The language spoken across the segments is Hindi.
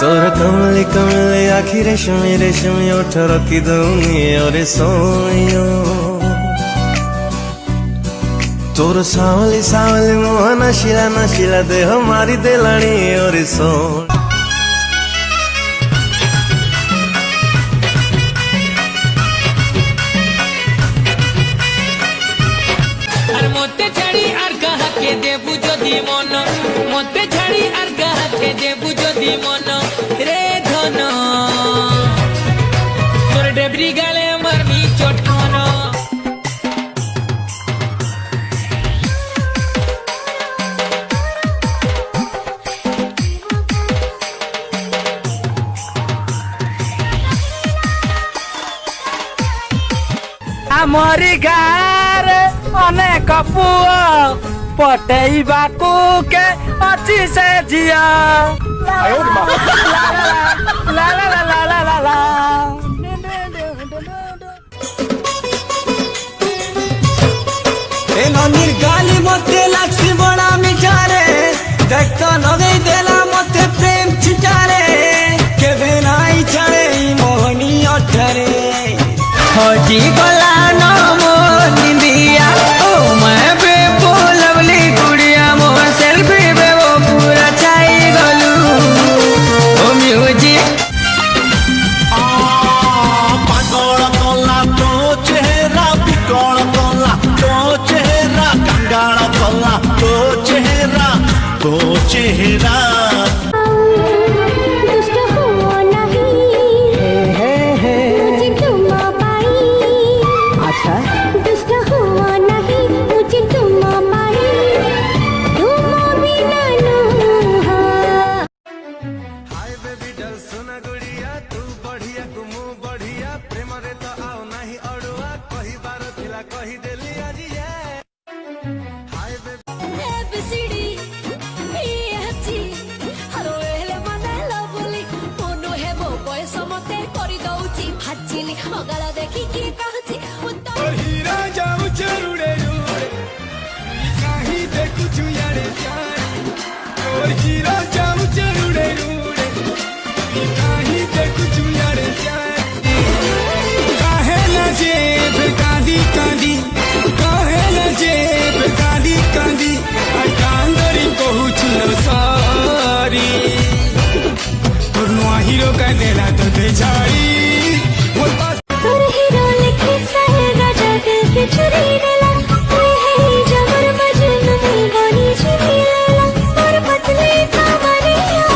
तोर कमली कमली आखि रेशमी रेशमी ओठ रखी दूंगी और सोनियो तोर सावली सावली मुह नशीला नशीला देह मारी देलानी और सोन मते छाड़ी आर कहा के देबु जदि मन मते छाड़ी आर कहा के देबु जदि मन रे धन तोर डेबरी गाले मारमी चटकन आमरी गार अनेक पुआ पटेइबाकू के अच्छी से जिया ला ला ला ला ला ला ला ए ननीर गाली मते लाक्सी बड़ा मिठा रे देख तो नगई देला मते प्रेम छिटारे केबे नाई छाड़े मोहनी अठरे हजी गला नमो निंदिया ओ मैं बेबो लवली गुड़िया मोर सेल्फी बेबो पूरा छाई गलू ओ म्यूजिक पागल कला तो चेहरा बिकल कला तो चेहरा कंगाल कला तो चेहरा हीरो का देला तो दे जाई तोर हीरो लिखे सारे राजा दिल के चुरी लेला तू है जबर मजनू में बनी चुरी लेला तोर पतले कमरिया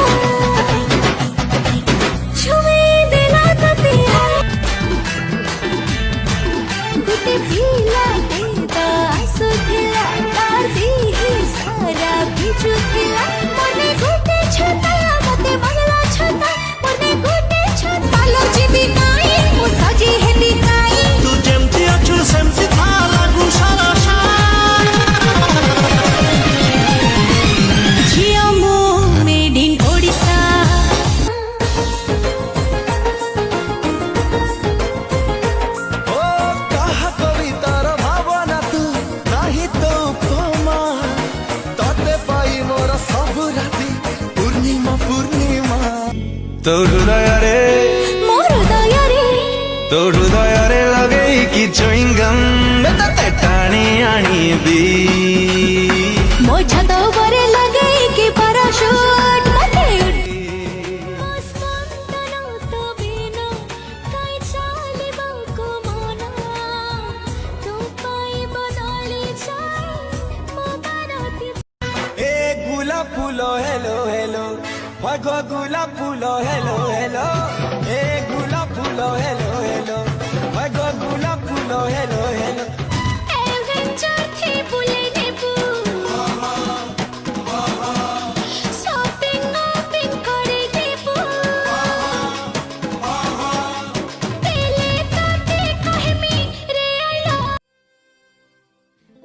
छुए देला तो तेरा गुटे पीला देता सुखिला तार दी ही सारा बिजु खिला मने गुटे छता मते बंगला छता मने गुटे छता पालो जीवी नाई ओ सजी हेली काई तू जेमती अछु सेमती था लागू सारा झियो मो मेड इन ओडिशा ओ कहा कवितार भावना तू नाही तो उपमा तते पाई मोर सब राती पूर्णिमा पूर्णिमा तो हृदय रे मोर दया रे तो हृदय रे लगे कि चुइंगम ते टाणी आनीबी मो छत ऊपर लगे कि पैराशूट मथे स्पंदन तो बिना काई चाली बाको मना तू पाई बनाली चाई मो बनाती ए गुलाब फूलो हेलो हेलो भगो गुलाब फूलो हेलो हेलो ए गुलाब फूलो हेलो हेलो भगो गुलाब फूलो हेलो हेलो एवेंजर थी बुले नेबू शॉपिंग करे देबू पहले ताते कहमी रे आइला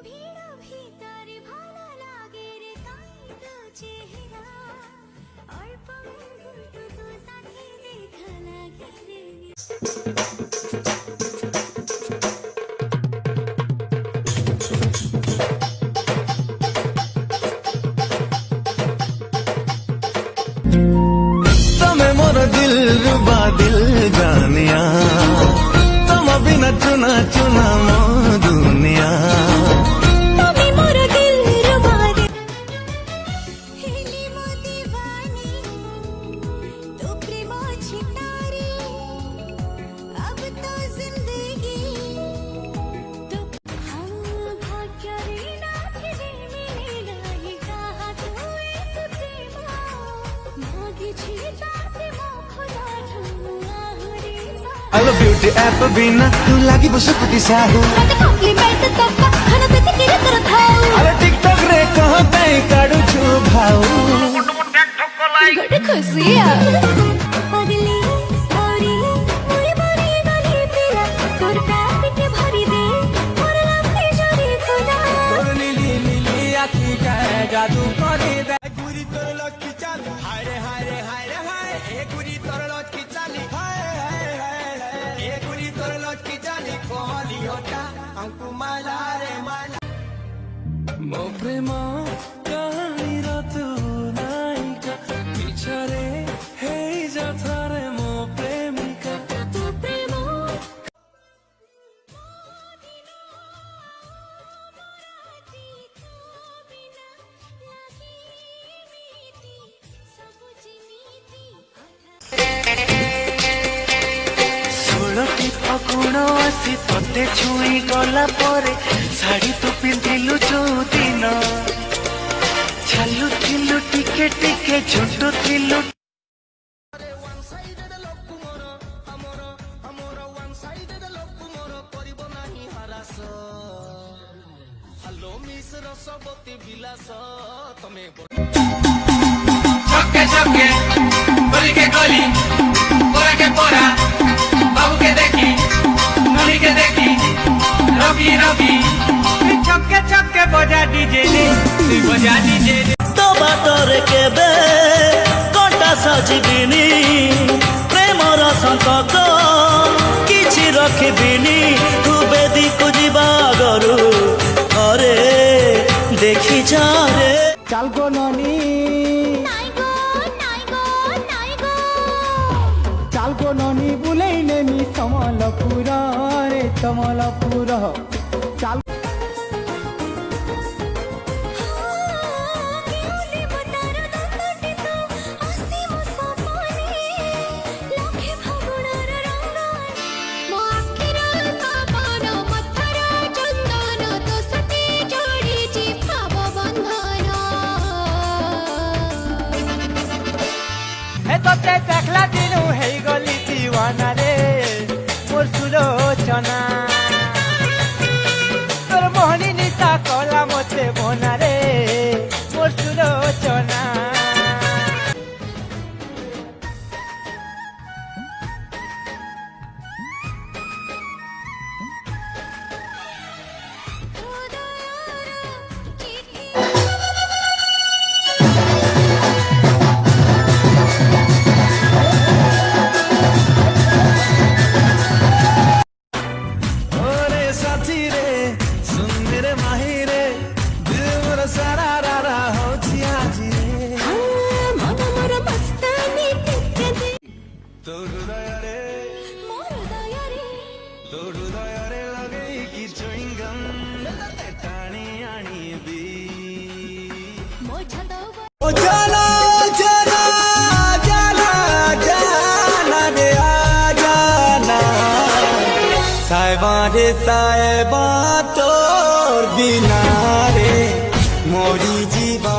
भीड़ भीतर भाला लागे रे काई तो चेहरा और पवन तो साथी देखा लागे रे तमे रुबा दिल जानिया तुम बिना चुना चुना मो दुनिया তুমি মোর দিল রুবা দে হেলি মো दीवानी तू प्रेम छितारी अब तो जिंदगी तो हम भाग्य रे ना फिरे मिले नहीं कहा तू एक प्रेम मागी छिता प्रेम खुदा ढूंढा रे हेलो ब्यूटी ऐप बिना तू लागी बसुकुटी साहू मत कॉम्प्लीमेंट तब खाना पे तेरे तरह थाऊ अरे टिकटॉक रे कहो तई काडू छु भाऊ गड़ खुशिया पगली औरी मोरी मोरी गली पिया तोर प्यार के भरी दे मोर लंबी जोरी खुदा नीली नीली आखी का जादू करे दे गुरी तोर लकी चाल हाय रे हाय रे हाय रे हाय ए गुरी तोर लकी चाली हाय हाय हाय हाय ए गुरी तोर लकी चाली कोहली होता हमको माला रे माला मो प्रेम कहानी तू नायिका पिछारे हे जाता रे मो प्रेमिका तू प्रेम ষোলটি ফগুণ আসি তোতে ছুঁই গলা পরে শাড়ি তু পিন্ধিলু চৌদিন চালুଥିଲୁ ଟିକେ ଟିକେ ଝୁଣ୍ଟୁଥିଲୁ छक्के छक्के गली के गली पोरा के पोरा बाबू के देखी नली के देखी रवि रवि छक्के छक्के बजा डीजे रे तू बजा डीजे रे तो बाटरे केबे कटा सजिबिनी प्रेमर संपर्क किछि रखिबिनी तू बेदी को जीवा गरु अरे देखी जा रे चाल गो ननी नाई गो नाई गो नाई गो चाल गो ननी बुलाई नेमी समलपुर रे समलपुर चाल केउली बतार दंडटी तो आसी मो सपने लखे फागुणर रंग मो आखिर सपन मथर चंदन तो सती जोड़ी जी भाव बंधन हे तोते देखला दिनु हे गली दीवाना रे मोर सुलोचना तोर मोहनी नीता कला मते मोना रे मोर सुलोचना ओरे साथी रे सुन मेरे माही रे दिल मोर सारा रा हो जिया जी रे मन मोर मस्तानी टिके दे तो हृदय रे मोर दया रे तो हृदय रे लगे कि चुइंग गम टाणी आणी बी मो छंद ओ जाना जाना जाना जाना रे आ जाना साहेबा रे साहेबा तोर बिना रे मोरी जीवा